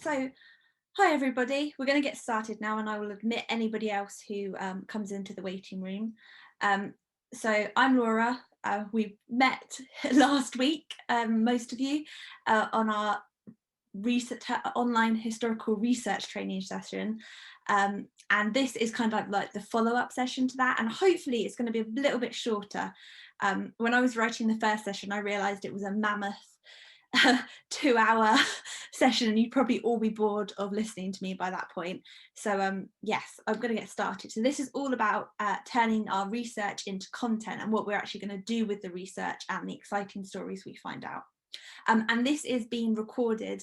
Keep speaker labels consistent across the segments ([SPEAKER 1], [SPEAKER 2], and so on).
[SPEAKER 1] So, hi everybody, we're going to get started now and I will admit anybody else who comes into the waiting room. So I'm Laura, we met last week, most of you, on our online historical research training session. And this is kind of like the follow-up session to that, and hopefully it's going to be a little bit shorter. When I was writing the first session, I realised it was a mammoth 2-hour session and you'd probably all be bored of listening to me by that point. So yes, I'm going to get started. So this is all about turning our research into content and what we're actually going to do with the research and the exciting stories we find out. And this is being recorded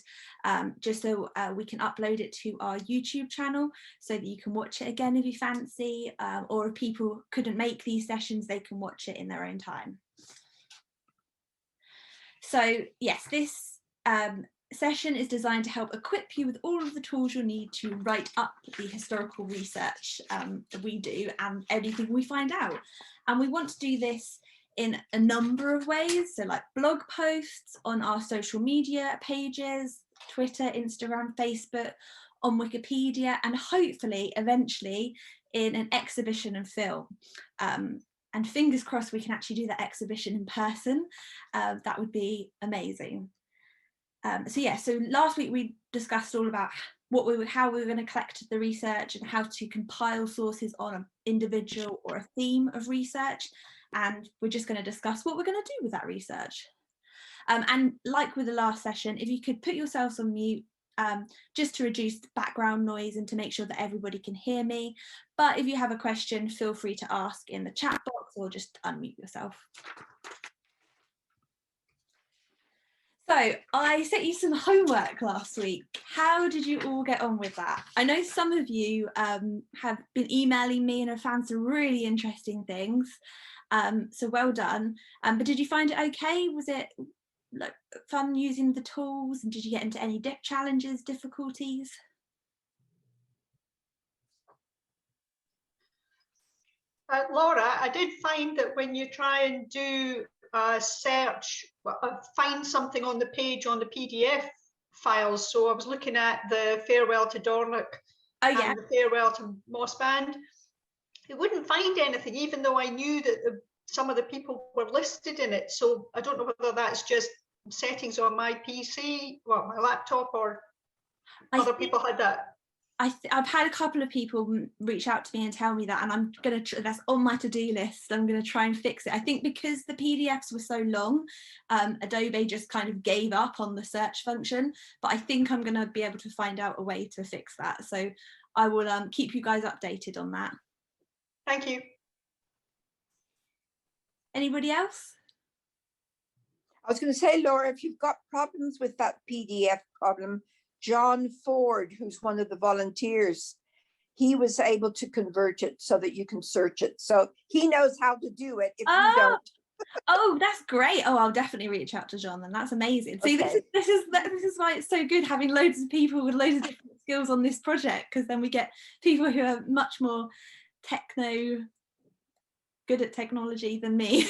[SPEAKER 1] just so we can upload it to our YouTube channel so that you can watch it again if you fancy, or if people couldn't make these sessions, they can watch it in their own time. So yes, this session is designed to help equip you with all of the tools you'll need to write up the historical research that we do and anything we find out. And we want to do this in a number of ways, so like blog posts, on our social media pages, Twitter, Instagram, Facebook, on Wikipedia, and hopefully eventually in an exhibition and film. And fingers crossed we can actually do that exhibition in person. That would be amazing. So last week we discussed all about how we were going to collect the research and how to compile sources on an individual or a theme of research. And we're just going to discuss what we're going to do with that research. And like with the last session, if you could put yourselves on mute, just to reduce background noise and to make sure that everybody can hear me. But if you have a question, feel free to ask in the chat box or just unmute yourself. So I sent you some homework last week. How did you all get on with that? I know some of you have been emailing me and have found some really interesting things. So well done. But did you find it okay? Was it like fun using the tools, and did you get into any challenges, difficulties?
[SPEAKER 2] Laura, I did find that when you try and do a search, find something on the page on the PDF files. So I was looking at the Farewell to Dornoch and the Farewell to Mossband. It wouldn't find anything, even though I knew that some of the people were listed in it. So I don't know whether that's just settings on my PC, well, my laptop, or other people had that.
[SPEAKER 1] I've had a couple of people reach out to me and tell me that, and I'm going to, that's on my to-do list. I'm going to try and fix it. I think because the PDFs were so long, Adobe just kind of gave up on the search function, but I think I'm going to be able to find out a way to fix that. So I will keep you guys updated on that.
[SPEAKER 2] Thank you.
[SPEAKER 1] Anybody else?
[SPEAKER 3] I was going to say, Laura, if you've got problems with that PDF problem, John Ford, who's one of the volunteers, he was able to convert it so that you can search it. So he knows how to do it if you don't.
[SPEAKER 1] Oh, that's great. Oh, I'll definitely reach out to John then. That's amazing. See,
[SPEAKER 3] okay.
[SPEAKER 1] this is why it's so good having loads of people with loads of different skills on this project, because then we get people who are much more good at technology than me.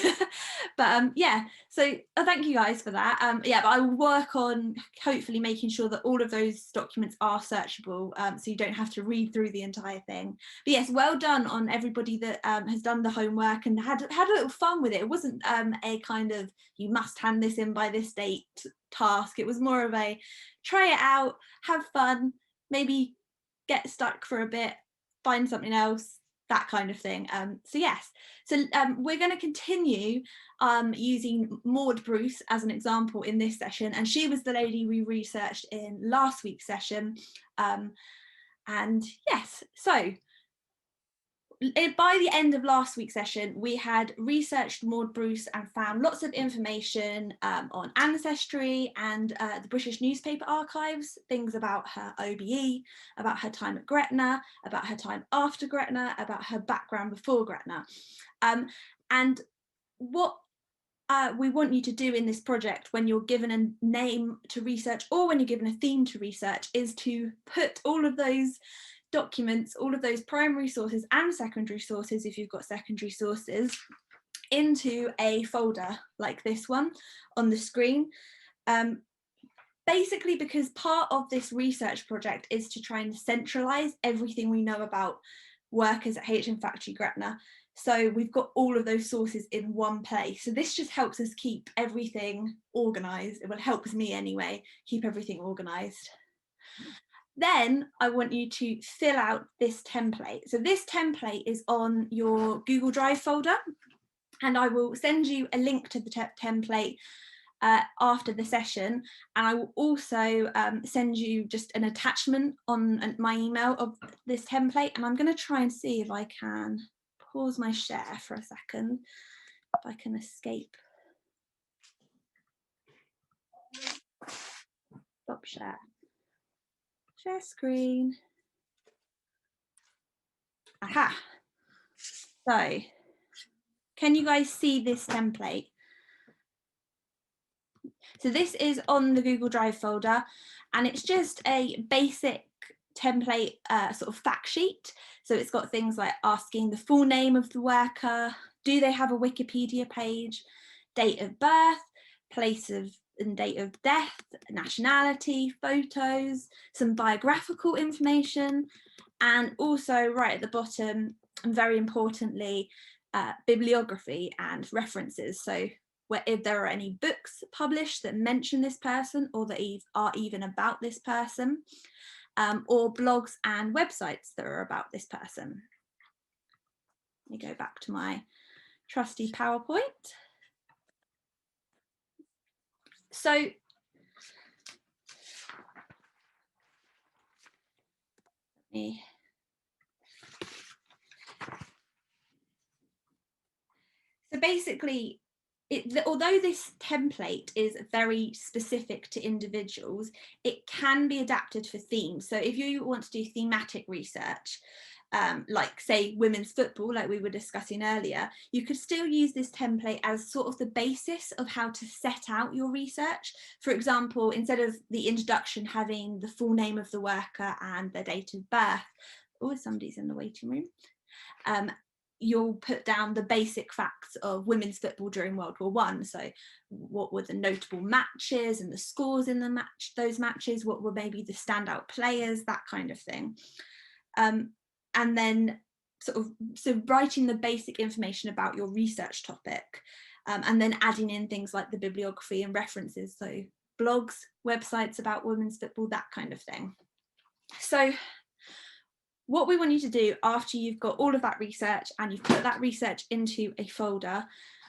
[SPEAKER 1] But yeah, so thank you guys for that. Yeah, but I will work on hopefully making sure that all of those documents are searchable, so you don't have to read through the entire thing. But yes, well done on everybody that has done the homework and had a little fun with it. It wasn't a kind of you must hand this in by this date task. It was more of a try it out, have fun, maybe get stuck for a bit, find something else, that kind of thing. So yes, so we're going to continue using Maud Bruce as an example in this session, and she was the lady we researched in last week's session. And yes, so by the end of last week's session, we had researched Maud Bruce and found lots of information on ancestry and the British newspaper archives, things about her OBE, about her time at Gretna, about her time after Gretna, about her background before Gretna. And what we want you to do in this project when you're given a name to research or when you're given a theme to research is to put all of those documents, all of those primary sources and secondary sources, if you've got secondary sources, into a folder like this one on the screen. basically because part of this research project is to try and centralise everything we know about workers at HM Factory Gretna. So we've got all of those sources in one place. So this just helps us keep everything organised. It will help me anyway, keep everything organised. Then I want you to fill out this template. So this template is on your Google Drive folder, and I will send you a link to the template after the session, and I will also send you just an attachment on my email of this template. And I'm going to try and see if I can pause my share for a second, if I can escape. Stop share. Share screen. Aha. So, can you guys see this template? So this is on the Google Drive folder, and it's just a basic template sort of fact sheet. So it's got things like asking the full name of the worker, do they have a Wikipedia page, date of birth, place of and date of death, nationality, photos, some biographical information, and also right at the bottom, and very importantly, bibliography and references. So if there are any books published that mention this person or that are even about this person, or blogs and websites that are about this person. Let me go back to my trusty PowerPoint. So basically, although this template is very specific to individuals, it can be adapted for themes. So if you want to do thematic research, like say women's football, like we were discussing earlier, you could still use this template as sort of the basis of how to set out your research. For example, instead of the introduction having the full name of the worker and their date of birth, oh, somebody's in the waiting room, you'll put down the basic facts of women's football during World War I. So what were the notable matches and the scores in those matches? What were maybe the standout players, that kind of thing. And then so writing the basic information about your research topic, and then adding in things like the bibliography and references. So blogs, websites about women's football, that kind of thing. So what we want you to do after you've got all of that research and you've put that research into a folder,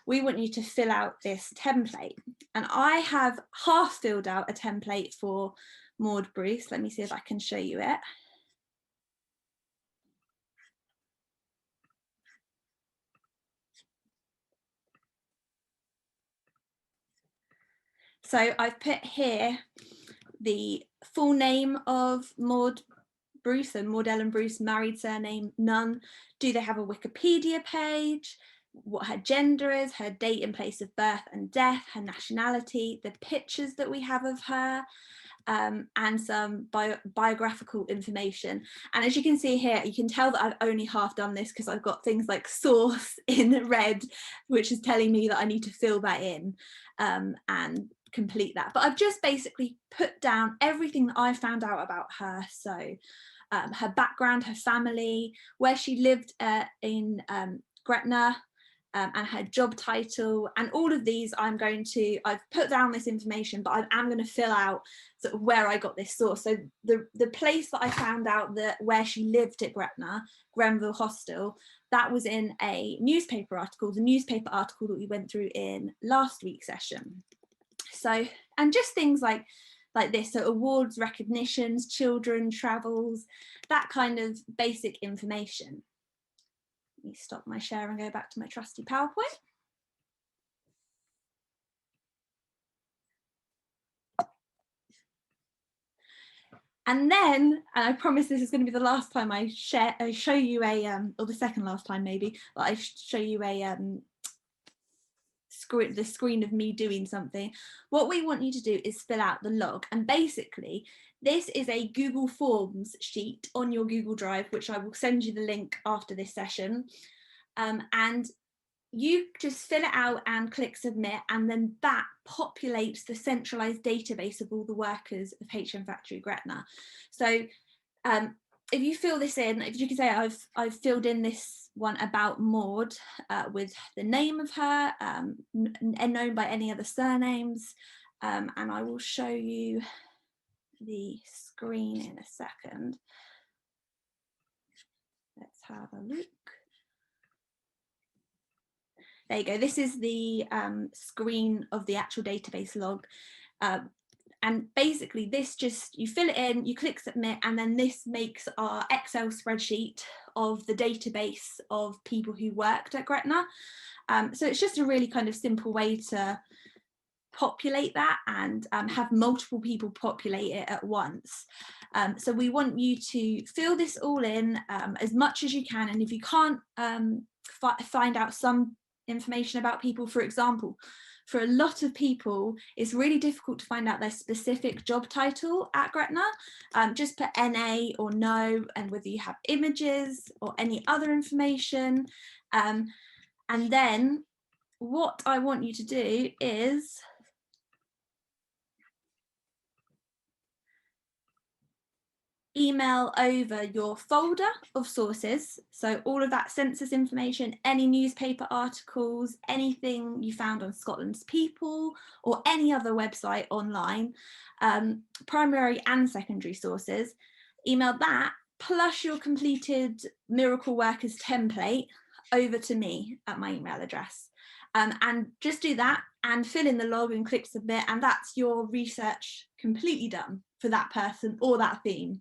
[SPEAKER 1] we want you to fill out this template. And I have half filled out a template for Maud Bruce. Let me see if I can show you it. So I've put here the full name of Maud Bruce, so Maud Ellen Bruce, married, surname none. Do they have a Wikipedia page? What her gender is, her date and place of birth and death, her nationality, the pictures that we have of her, and some biographical information. And as you can see here, you can tell that I've only half done this because I've got things like source in red, which is telling me that I need to fill that in and complete that. But I've just basically put down everything that I found out about her. So her background, her family, where she lived in Gretna, and her job title, and all of these I've put down this information, but I am going to fill out sort of where I got this source. So the place that I found out that where she lived at Gretna, Grenville Hostel, that was in a newspaper article, the newspaper article that we went through in last week's session. So, and just things like this, so awards, recognitions, children, travels, that kind of basic information. Let me stop my share and go back to my trusty PowerPoint. And then, and I promise this is going to be the last time I show you or the second last time maybe, but I show you the screen of me doing something. What we want you to do is fill out the log, and basically this is a Google Forms sheet on your Google Drive, which I will send you the link after this session, and you just fill it out and click submit, and then that populates the centralized database of all the workers of HM Factory Gretna. So if you fill this in, if you can say I've filled in this one about Maud with the name of her, known by any other surnames, and I will show you the screen in a second. Let's have a look. There you go. This is the screen of the actual database log. And basically this just, you fill it in, you click submit, and then this makes our Excel spreadsheet of the database of people who worked at Gretna. So it's just a really kind of simple way to populate that and have multiple people populate it at once. So we want you to fill this all in as much as you can, and if you can't find out some information about people, for example, for a lot of people it's really difficult to find out their specific job title at Gretna. Just put NA or no, and whether you have images or any other information, and then what I want you to do is email over your folder of sources, so all of that census information, any newspaper articles, anything you found on Scotland's People or any other website online, primary and secondary sources. Email that plus your completed Miracle Workers template over to me at my email address, and just do that and fill in the log and click submit, and that's your research completely done for that person or that theme.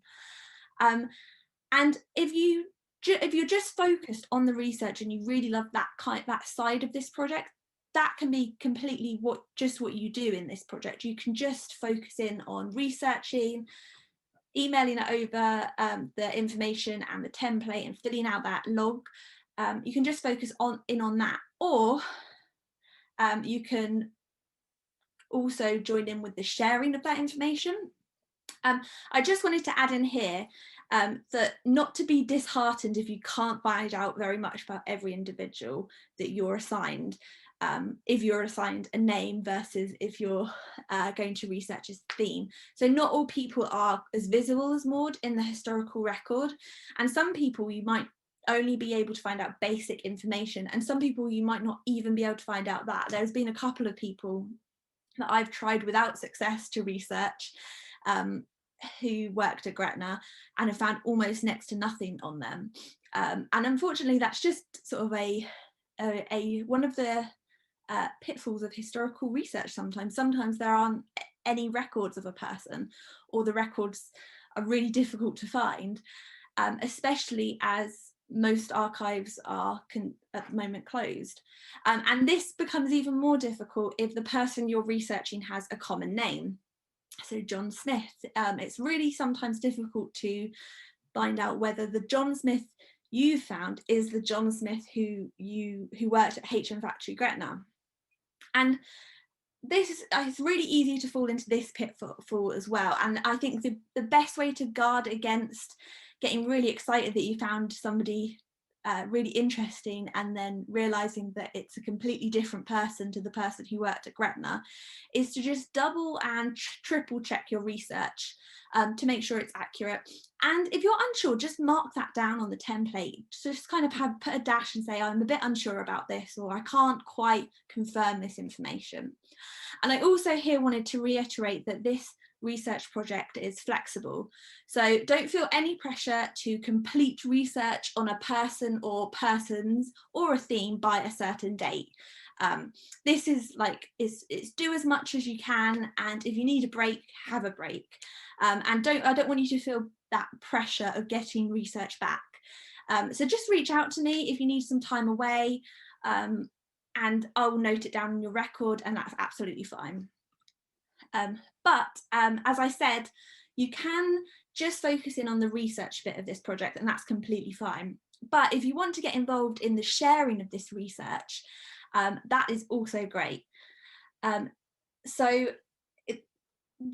[SPEAKER 1] And if you're just focused on the research and you really love that side of this project, that can be completely what you do in this project. You can just focus in on researching, emailing it over the information and the template and filling out that log. You can just focus on that, or you can also join in with the sharing of that information. I just wanted to add in here that not to be disheartened if you can't find out very much about every individual that you're assigned, if you're assigned a name versus if you're going to research a theme. So not all people are as visible as Maud in the historical record, and some people you might only be able to find out basic information, and some people you might not even be able to find out that. There's been a couple of people that I've tried without success to research who worked at Gretna and have found almost next to nothing on them, and unfortunately that's just sort of a one of the pitfalls of historical research. Sometimes there aren't any records of a person, or the records are really difficult to find, especially as most archives are at the moment closed, and this becomes even more difficult if the person you're researching has a common name. So John Smith, it's really sometimes difficult to find out whether the John Smith you found is the John Smith who worked at HM Factory Gretna. And this it's really easy to fall into this pitfall as well. And I think the best way to guard against getting really excited that you found somebody really interesting and then realizing that it's a completely different person to the person who worked at Gretna is to just double and triple check your research to make sure it's accurate. And if you're unsure, just mark that down on the template. Just kind of put a dash and say, I'm a bit unsure about this, or I can't quite confirm this information. And I also here wanted to reiterate that this research project is flexible. So don't feel any pressure to complete research on a person or persons or a theme by a certain date. This is it's do as much as you can, and if you need a break, have a break. And I don't want you to feel that pressure of getting research back. So just reach out to me if you need some time away, and I'll note it down in your record, and that's absolutely fine. But as I said, you can just focus in on the research bit of this project, and that's completely fine. But if you want to get involved in the sharing of this research, that is also great. So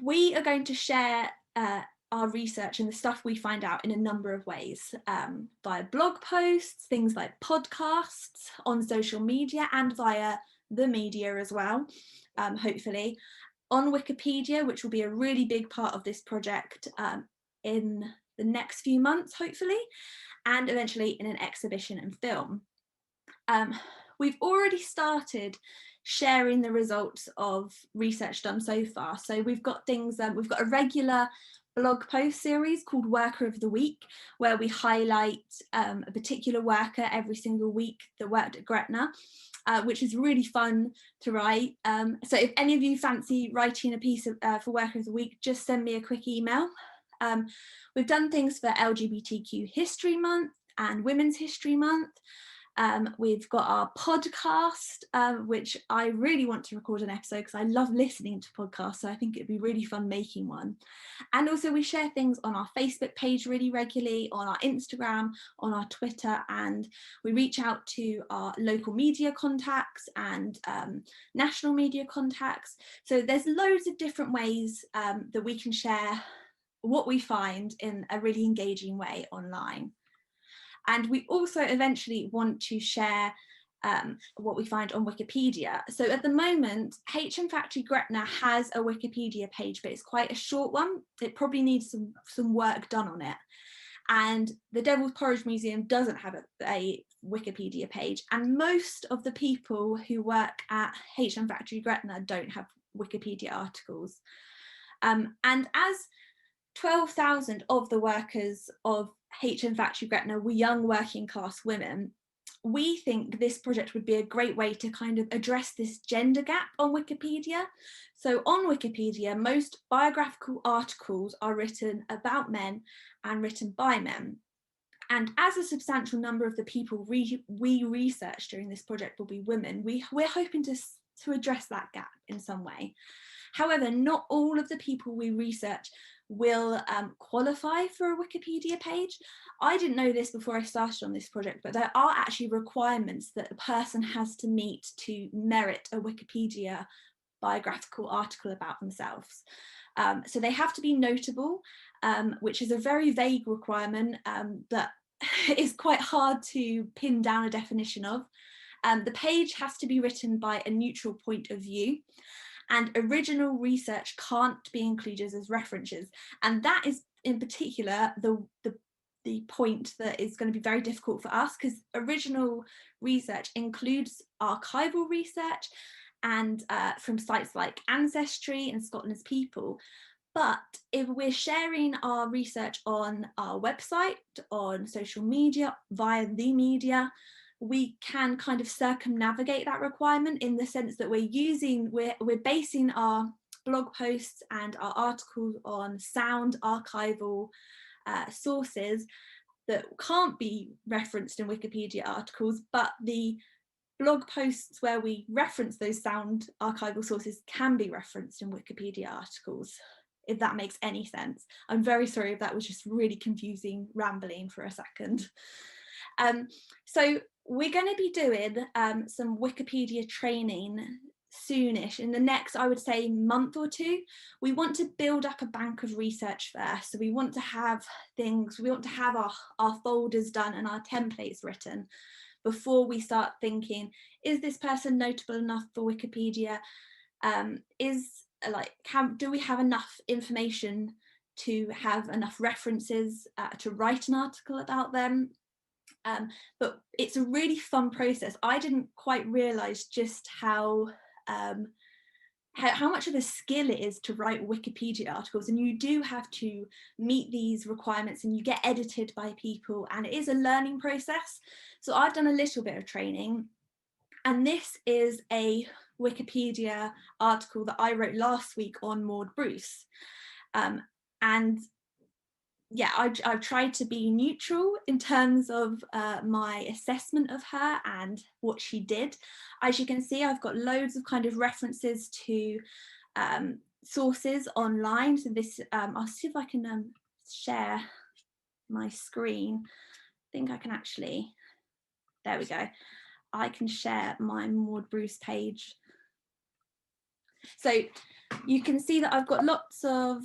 [SPEAKER 1] we are going to share our research and the stuff we find out in a number of ways, via blog posts, things like podcasts, on social media, and via the media as well, hopefully, on Wikipedia, which will be a really big part of this project in the next few months, hopefully, and eventually in an exhibition and film. We've already started sharing the results of research done so far. So we've got things, we've got a regular blog post series called Worker of the Week, where we highlight a particular worker every single week that worked at Gretna, which is really fun to write. So if any of you fancy writing a piece for Worker of the Week, just send me a quick email. We've done things for LGBTQ History Month and Women's History Month. We've got our podcast, which I really want to record an episode because I love listening to podcasts, so I think it'd be really fun making one. And also we share things on our Facebook page really regularly, on our Instagram, on our Twitter, and we reach out to our local media contacts and national media contacts. So there's loads of different ways that we can share what we find in a really engaging way online. And we also eventually want to share what we find on Wikipedia. So at the moment, HM Factory Gretna has a Wikipedia page, but it's quite a short one. It probably needs some work done on it. And the Devil's Porridge Museum doesn't have a Wikipedia page. And most of the people who work at HM Factory Gretna don't have Wikipedia articles. And as 12,000 of the workers of HM Factory Gretna were young working class women, we think this project would be a great way to kind of address this gender gap on Wikipedia. So on Wikipedia, most biographical articles are written about men and written by men. And as a substantial number of the people we research during this project will be women, we're hoping to address that gap in some way. However, not all of the people we research will qualify for a Wikipedia page. I didn't know this before I started on this project, but there are actually requirements that a person has to meet to merit a Wikipedia biographical article about themselves. So they have to be notable, which is a very vague requirement that is quite hard to pin down a definition of. The page has to be written by a neutral point of view, and original research can't be included as references. And that is in particular the point that is going to be very difficult for us, because original research includes archival research and from sites like Ancestry and Scotland's People. But if we're sharing our research on our website, on social media, via the media, we can kind of circumnavigate that requirement, in the sense that we're basing our blog posts and our articles on sound archival sources that can't be referenced in Wikipedia articles, but the blog posts where we reference those sound archival sources can be referenced in Wikipedia articles, if that makes any sense. I'm very sorry if that was just really confusing rambling for a second. So we're going to be doing some Wikipedia training soonish, in the next, I would say, month or two. We want to build up a bank of research first. So we want to have our folders done and our templates written before we start thinking, is this person notable enough for Wikipedia? Do we have enough information to have enough references to write an article about them? But it's a really fun process. I didn't quite realise just how much of a skill it is to write Wikipedia articles, and you do have to meet these requirements, and you get edited by people, and it is a learning process. So I've done a little bit of training, and this is a Wikipedia article that I wrote last week on Maud Bruce. And yeah, I've tried to be neutral in terms of my assessment of her and what she did. As you can see, I've got loads of kind of references to sources online. So this, I'll see if I can share my screen. I think I can actually, there we go. I can share my Maud Bruce page. So you can see that I've got lots of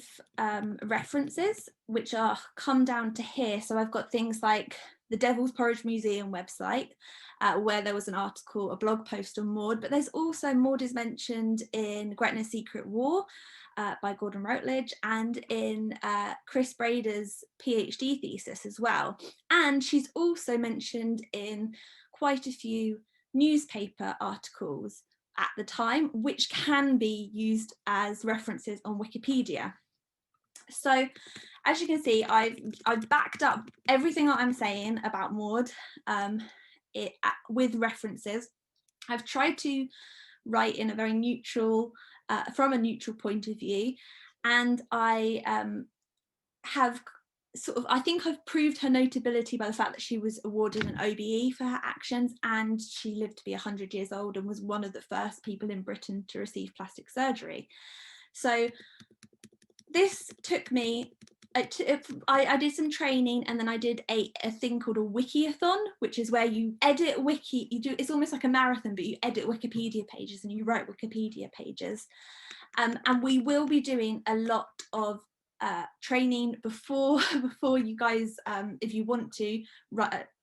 [SPEAKER 1] references which are come down to here. So I've got things like the Devil's Porridge Museum website, where there was an article, a blog post on Maud, but there's also Maud is mentioned in Gretna's Secret War by Gordon Routledge, and in Chris Brader's PhD thesis as well. And she's also mentioned in quite a few newspaper articles at the time, which can be used as references on Wikipedia. So as you can see, I've backed up everything that I'm saying about Maud with references. I've tried to write in a very neutral, from a neutral point of view, and I have sort of, I think I've proved her notability by the fact that she was awarded an OBE for her actions, and she lived to be 100 years old and was one of the first people in Britain to receive plastic surgery. So this took me, I did some training, and then I did a thing called a wikiathon, which is where you edit it's almost like a marathon, but you edit Wikipedia pages and you write Wikipedia pages. And we will be doing a lot of training before you guys, if you want to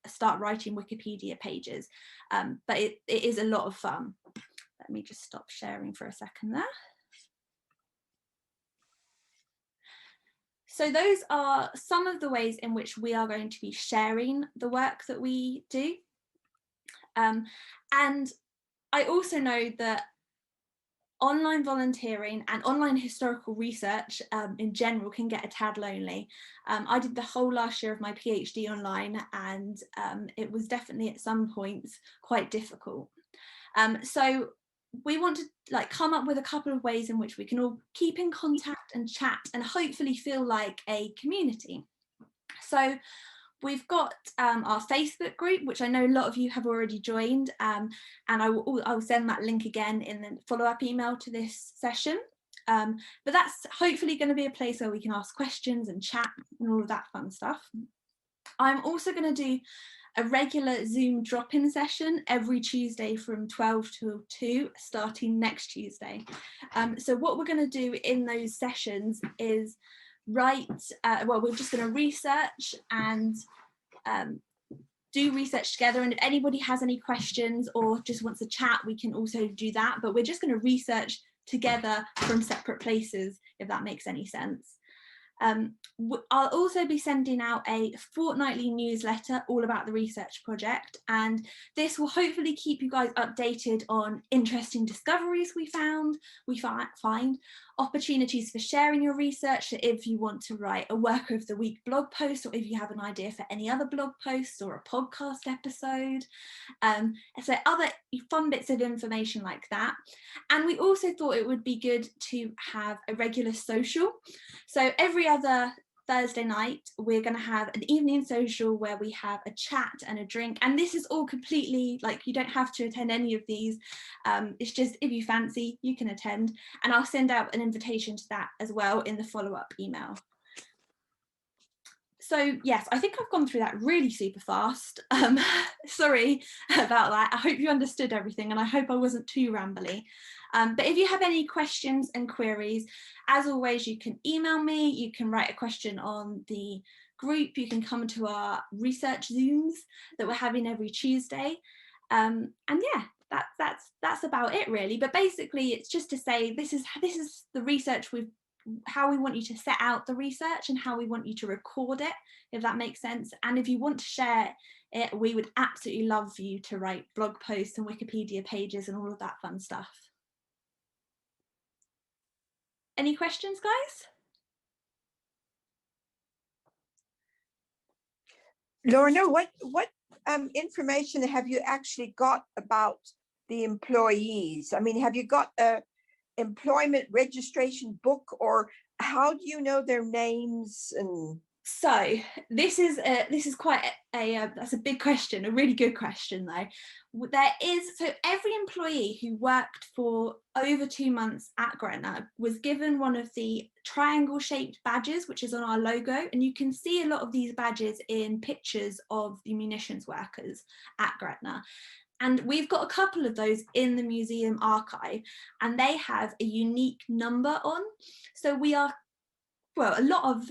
[SPEAKER 1] start writing Wikipedia pages, but it is a lot of fun. Let me just stop sharing for a second there. So those are some of the ways in which we are going to be sharing the work that we do. And I also know that online volunteering and online historical research in general can get a tad lonely. I did the whole last year of my PhD online, and it was definitely at some points quite difficult. So we want to come up with a couple of ways in which we can all keep in contact and chat and hopefully feel like a community. So we've got our Facebook group, which I know a lot of you have already joined, and I'll send that link again in the follow-up email to this session. But that's hopefully going to be a place where we can ask questions and chat and all of that fun stuff. I'm also going to do a regular Zoom drop-in session every Tuesday from 12 till 2, starting next Tuesday. So what we're going to do in those sessions is we're just going to research and do research together, and if anybody has any questions or just wants to chat, we can also do that, but we're just going to research together from separate places, if that makes any sense. I'll also be sending out a fortnightly newsletter all about the research project, and this will hopefully keep you guys updated on interesting discoveries we find, opportunities for sharing your research, if you want to write a Worker of the Week blog post, or if you have an idea for any other blog posts or a podcast episode. So other fun bits of information like that. And we also thought it would be good to have a regular social. So every other Thursday night, we're going to have an evening social where we have a chat and a drink. And this is all completely, you don't have to attend any of these. It's just, if you fancy, you can attend. And I'll send out an invitation to that as well in the follow-up email. So yes, I think I've gone through that really super fast. Sorry about that. I hope you understood everything, and I hope I wasn't too rambly. But if you have any questions and queries, as always, you can email me, you can write a question on the group, you can come to our research Zooms that we're having every Tuesday. And yeah, that's about it really. But basically it's just to say this is the research how we want you to set out the research and how we want you to record it, if that makes sense. And if you want to share it, we would absolutely love for you to write blog posts and Wikipedia pages and all of that fun stuff. Any questions, guys?
[SPEAKER 3] Lorna, what information have you actually got about the employees? I mean, have you got a employment registration book, or how do you know their names? And
[SPEAKER 1] so this is quite that's a big question, a really good question though. So every employee who worked for over 2 months at Gretna was given one of the triangle shaped badges, which is on our logo, and you can see a lot of these badges in pictures of the munitions workers at Gretna. And we've got a couple of those in the museum archive, and they have a unique number on. So we are, well, a lot of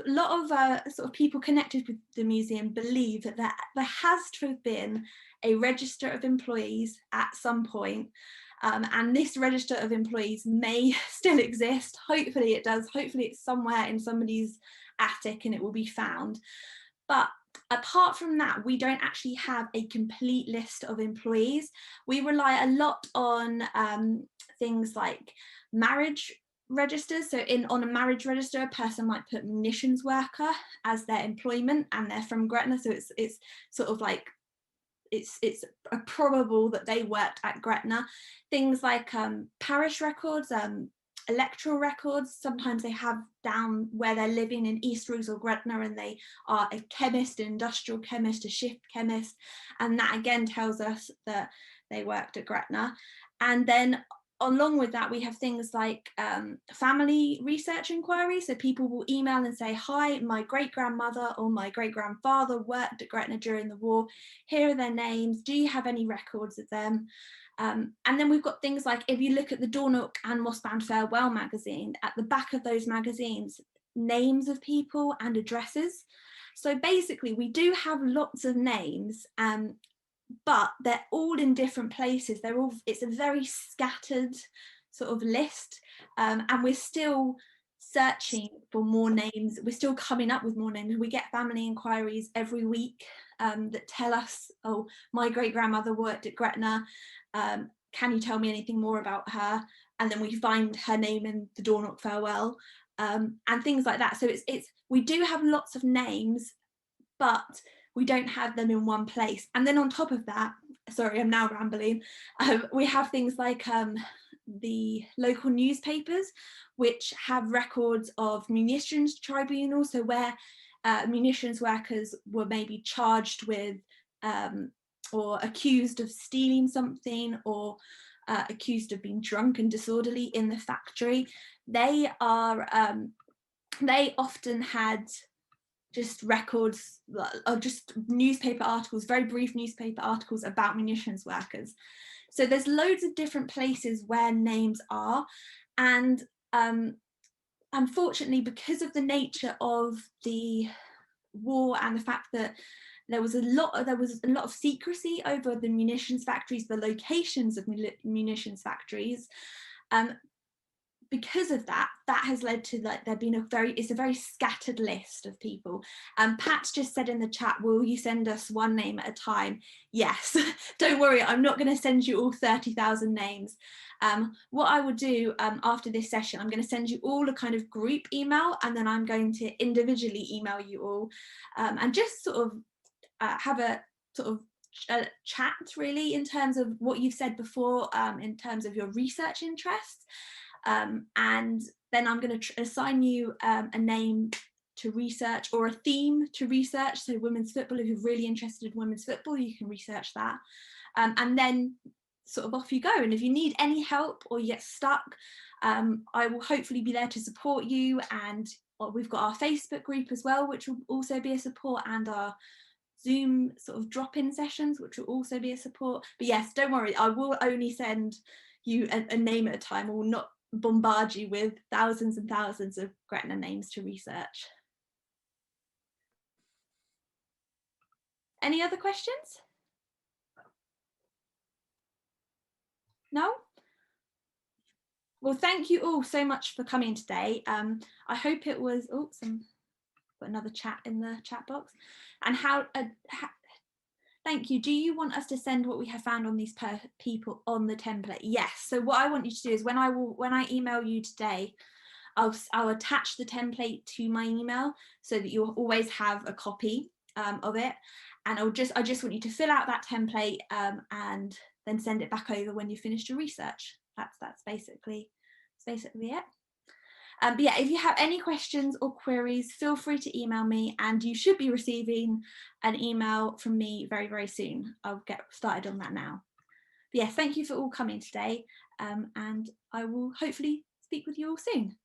[SPEAKER 1] sort of people connected with the museum believe that there has to have been a register of employees at some point, and this register of employees may still exist. Hopefully it does. Hopefully it's somewhere in somebody's attic and it will be found. But apart from that, we don't actually have a complete list of employees. We rely a lot on things like marriage registers. So on a marriage register, a person might put munitions worker as their employment, and they're from Gretna. So it's sort of like, it's probable that they worked at Gretna. Things like parish records, electoral records, sometimes they have down where they're living in East Riggs or Gretna, and they are a chemist, an industrial chemist, a shift chemist, and that again tells us that they worked at Gretna. And then along with that, we have things like family research inquiries. So people will email and say, hi, my great-grandmother or my great-grandfather worked at Gretna during the war. Here are their names. Do you have any records of them? And then we've got things like, if you look at the Dornoch and Mossband Farewell magazine, at the back of those magazines, names of people and addresses. So basically, we do have lots of names, but they're all in different places. It's a very scattered sort of list, and we're still searching for more names. We're still coming up with more names. We get family inquiries every week that tell us, oh, my great-grandmother worked at Gretna. Can you tell me anything more about her? And then we find her name in the Dornoch Farewell, and things like that. So we do have lots of names, but we don't have them in one place. And then on top of that, sorry, I'm now rambling, we have things like the local newspapers, which have records of munitions tribunals, so where munitions workers were maybe charged with or accused of stealing something, or accused of being drunk and disorderly in the factory. They often had just records of just newspaper articles, very brief newspaper articles about munitions workers. So there's loads of different places where names are, and unfortunately, because of the nature of the war and the fact that there was a lot of secrecy over the munitions factories, the locations of munitions factories, because of that has led to there being it's a very scattered list of people. Pat just said in the chat, will you send us one name at a time? Yes. Don't worry, I'm not going to send you all 30,000 names. What I will do after this session, I'm going to send you all a kind of group email, and then I'm going to individually email you all, and just sort of have a sort of chat really in terms of what you've said before, in terms of your research interests. And then I'm going to assign you a name to research, or a theme to research. So women's football, if you're really interested in women's football, you can research that. And then sort of off you go. And if you need any help or you get stuck, I will hopefully be there to support you. And we've got our Facebook group as well, which will also be a support, and our Zoom sort of drop-in sessions, which will also be a support. But yes, don't worry, I will only send you a name at a time. I will not bombard you with thousands and thousands of Gretna names to research. Any other questions? No? Well, thank you all so much for coming today. I hope it was, got another chat in the chat box. And thank you. Do you want us to send what we have found on these people on the template? Yes. So what I want you to do is when I email you today, I'll attach the template to my email so that you'll always have a copy of it. And I just want you to fill out that template and then send it back over when you finished your research. That's basically it. But yeah, if you have any questions or queries, feel free to email me, and you should be receiving an email from me very, very soon. I'll get started on that now. But yes, thank you for all coming today, and I will hopefully speak with you all soon.